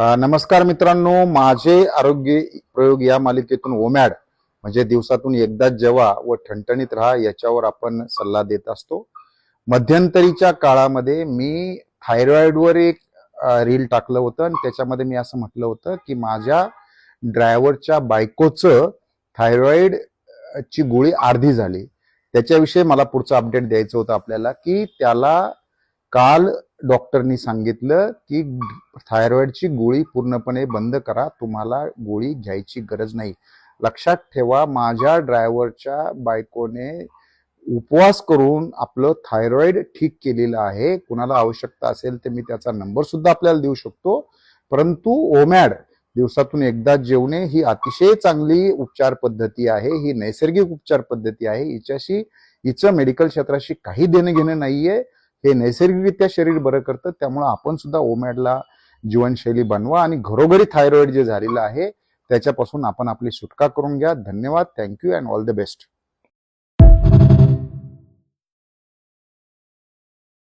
नमस्कार मित्रांनो, माझे आरोग्य प्रयोग या मालिकेतून ओमॅड म्हणजे दिवसातून एकदाच जेवा व ठणठणीत राहा याच्यावर आपण सल्ला देत असतो. मध्यंतरीच्या काळामध्ये मी थायरॉइडवर एक रील टाकलं होतं आणि त्याच्यामध्ये मी असं म्हटलं होतं की माझ्या ड्रायव्हरच्या बायकोचं थायरॉइड ची गोळी अर्धी झाली. त्याच्याविषयी मला पुढचं अपडेट द्यायचं होतं आपल्याला की त्याला काल डॉक्टरनी सांगितलं की थायरॉइडची गोळी पूर्णपणे बंद करा, तुम्हाला गोळी घ्यायची गरज नाही. लक्षात ठेवा, माझ्या ड्रायव्हरच्या बायकोने उपवास करून आपलं थायरॉइड ठीक केलेलं आहे. कुणाला आवश्यकता असेल तर मी त्याचा नंबर सुद्धा आपल्याला देऊ शकतो. परंतु ओमॅड दिवसातून एकदा जेवणे ही अतिशय चांगली उपचार पद्धती आहे. ही नैसर्गिक उपचार पद्धती आहे. हिचं मेडिकल क्षेत्राशी काही देणं घेणं नाहीये. हे नैसर्गिकरित्या शरीर बरं करतं. त्यामुळे आपण सुद्धा ओमॅडला जीवनशैली बनवा आणि घरोघरी थायरॉइड जे झालेलं आहे त्याच्यापासून आपण आपली सुटका करून घ्या. धन्यवाद. Thank you and all the best.